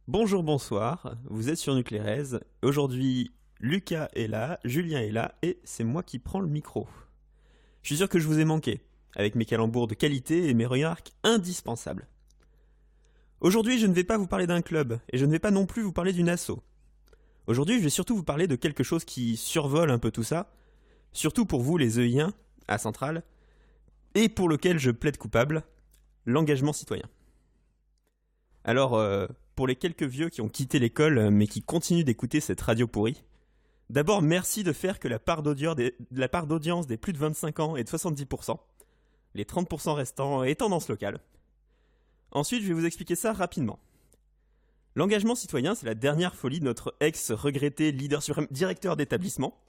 Bonjour, bonsoir, vous êtes sur Nuclérez. Aujourd'hui, Lucas est là, Julien est là et c'est moi qui prends le micro. Je suis sûr que je vous ai manqué, avec mes calembours de qualité et mes remarques indispensables. Aujourd'hui, je ne vais pas vous parler d'un club et je ne vais pas non plus vous parler d'une asso. Aujourd'hui, je vais surtout vous parler de quelque chose qui survole un peu tout ça, surtout pour vous les EI1 à Centrale, et pour lequel je plaide coupable, l'engagement citoyen. Alors, pour les quelques vieux qui ont quitté l'école mais qui continuent d'écouter cette radio pourrie, d'abord merci de faire que la part d'audience des plus de 25 ans est de 70%, les 30% restants est tendance locale. Ensuite, je vais vous expliquer ça rapidement. L'engagement citoyen, c'est la dernière folie de notre ex-regretté leader suprême directeur d'établissement.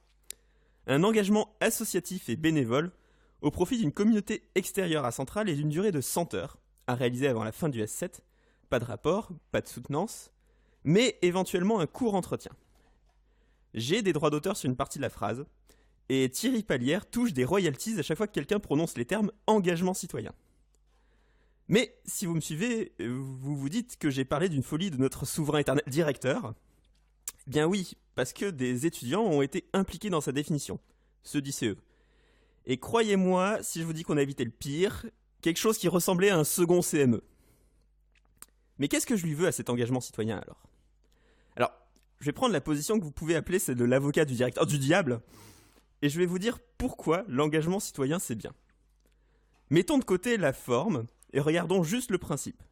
Un engagement associatif et bénévole au profit d'une communauté extérieure à Centrale et d'une durée de 100 heures, à réaliser avant la fin du S7. Pas de rapport, pas de soutenance, mais éventuellement un court entretien. J'ai des droits d'auteur sur une partie de la phrase, et Thierry Palière touche des royalties à chaque fois que quelqu'un prononce les termes engagement citoyen. Mais si vous me suivez, vous vous dites que j'ai parlé d'une folie de notre souverain éternel directeur. Bien oui, parce que des étudiants ont été impliqués dans sa définition, ceux d'ICE. Et croyez-moi, si je vous dis qu'on a évité le pire, quelque chose qui ressemblait à un second CME. Mais qu'est-ce que je lui veux à cet engagement citoyen alors ? Alors, je vais prendre la position que vous pouvez appeler celle de l'avocat du directeur du diable, et je vais vous dire pourquoi l'engagement citoyen c'est bien. Mettons de côté la forme, et regardons juste le principe.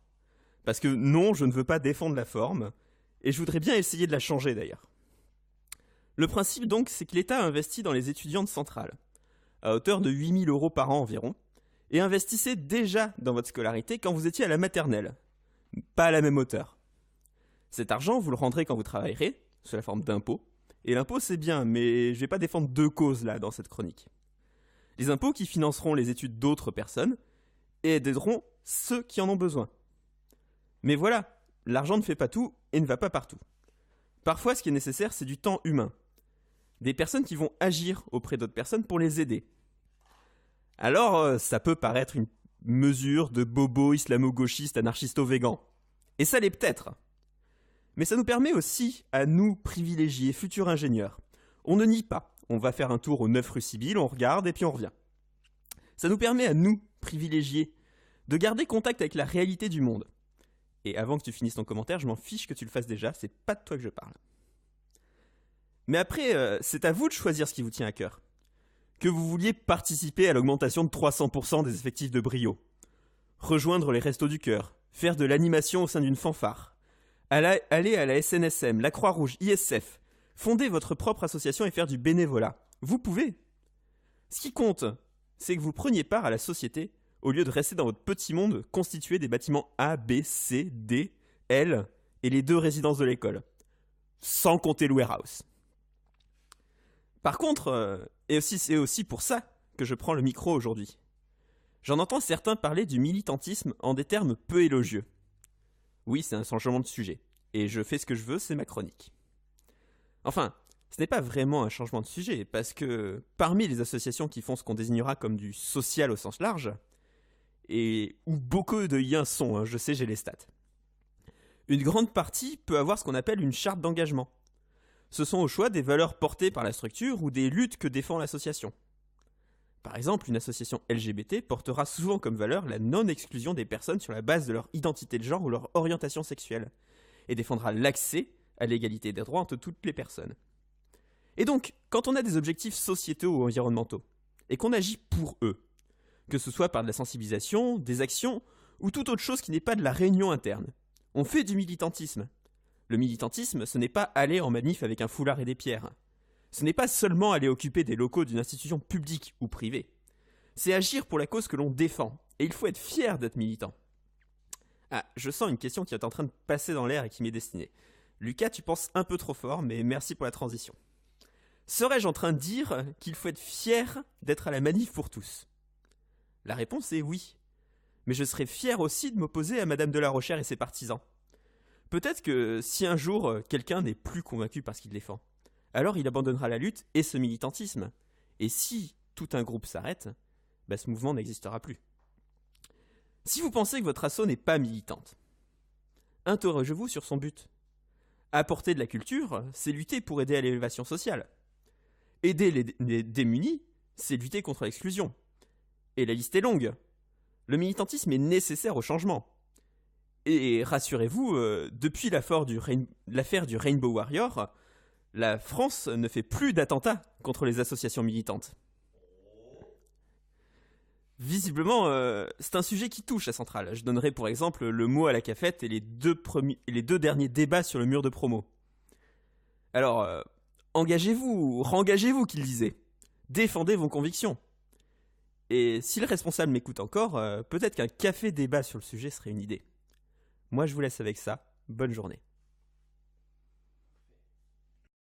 Parce que non, je ne veux pas défendre la forme, et je voudrais bien essayer de la changer d'ailleurs. Le principe donc, c'est que l'État investit dans les étudiants de Centrale, à hauteur de 8 000 € par an environ, et investissait déjà dans votre scolarité quand vous étiez à la maternelle. Pas à la même hauteur. Cet argent, vous le rendrez quand vous travaillerez, sous la forme d'impôts. Et l'impôt, c'est bien, mais je vais pas défendre deux causes là dans cette chronique. Les impôts qui financeront les études d'autres personnes et aideront ceux qui en ont besoin. Mais voilà, l'argent ne fait pas tout et ne va pas partout. Parfois, ce qui est nécessaire, c'est du temps humain. Des personnes qui vont agir auprès d'autres personnes pour les aider. Alors, ça peut paraître une mesure de bobo islamo-gauchiste anarchisto-végan. Et ça l'est peut-être. Mais ça nous permet aussi, à nous, privilégiés, futurs ingénieurs. On ne nie pas. On va faire un tour au 9 rue Sibylle, on regarde et puis on revient. Ça nous permet à nous, privilégiés, de garder contact avec la réalité du monde. Et avant que tu finisses ton commentaire, je m'en fiche que tu le fasses déjà, c'est pas de toi que je parle. Mais après, c'est à vous de choisir ce qui vous tient à cœur. Que vous vouliez participer à l'augmentation de 300% des effectifs de Brio, rejoindre les Restos du Cœur, faire de l'animation au sein d'une fanfare, aller à la SNSM, la Croix-Rouge, ISF, fonder votre propre association et faire du bénévolat. Vous pouvez. Ce qui compte, c'est que vous preniez part à la société au lieu de rester dans votre petit monde constitué des bâtiments A, B, C, D, L et les 2 résidences de l'école, sans compter le warehouse. Par contre, c'est aussi pour ça que je prends le micro aujourd'hui. J'en entends certains parler du militantisme en des termes peu élogieux. Oui, c'est un changement de sujet, et je fais ce que je veux, c'est ma chronique. Enfin, ce n'est pas vraiment un changement de sujet, parce que parmi les associations qui font ce qu'on désignera comme du social au sens large, et où beaucoup de liens sont, je sais, j'ai les stats, une grande partie peut avoir ce qu'on appelle une charte d'engagement. Ce sont au choix des valeurs portées par la structure ou des luttes que défend l'association. Par exemple, une association LGBT portera souvent comme valeur la non-exclusion des personnes sur la base de leur identité de genre ou leur orientation sexuelle, et défendra l'accès à l'égalité des droits entre toutes les personnes. Et donc, quand on a des objectifs sociétaux ou environnementaux, et qu'on agit pour eux, que ce soit par de la sensibilisation, des actions, ou toute autre chose qui n'est pas de la réunion interne, on fait du militantisme. Le militantisme, ce n'est pas aller en manif avec un foulard et des pierres. Ce n'est pas seulement aller occuper des locaux d'une institution publique ou privée. C'est agir pour la cause que l'on défend. Et il faut être fier d'être militant. Ah, je sens une question qui est en train de passer dans l'air et qui m'est destinée. Lucas, tu penses un peu trop fort, mais merci pour la transition. Serais-je en train de dire qu'il faut être fier d'être à la manif pour tous ? La réponse est oui. Mais je serais fier aussi de m'opposer à Madame de la Rochère et ses partisans. Peut-être que si un jour quelqu'un n'est plus convaincu par ce qu'il défend, alors il abandonnera la lutte et ce militantisme. Et si tout un groupe s'arrête, ce mouvement n'existera plus. Si vous pensez que votre asso n'est pas militante, interrogez-vous sur son but. Apporter de la culture, c'est lutter pour aider à l'élévation sociale. Aider les démunis, c'est lutter contre l'exclusion. Et la liste est longue. Le militantisme est nécessaire au changement. Et rassurez-vous, depuis l'affaire du Rainbow Warrior, la France ne fait plus d'attentats contre les associations militantes. Visiblement, c'est un sujet qui touche la centrale. Je donnerai pour exemple le mot à la cafette et les deux derniers débats sur le mur de promo. Alors, engagez-vous, rengagez-vous, qu'il disait. Défendez vos convictions. Et si le responsable m'écoute encore, peut-être qu'un café débat sur le sujet serait une idée. Moi, je vous laisse avec ça. Bonne journée.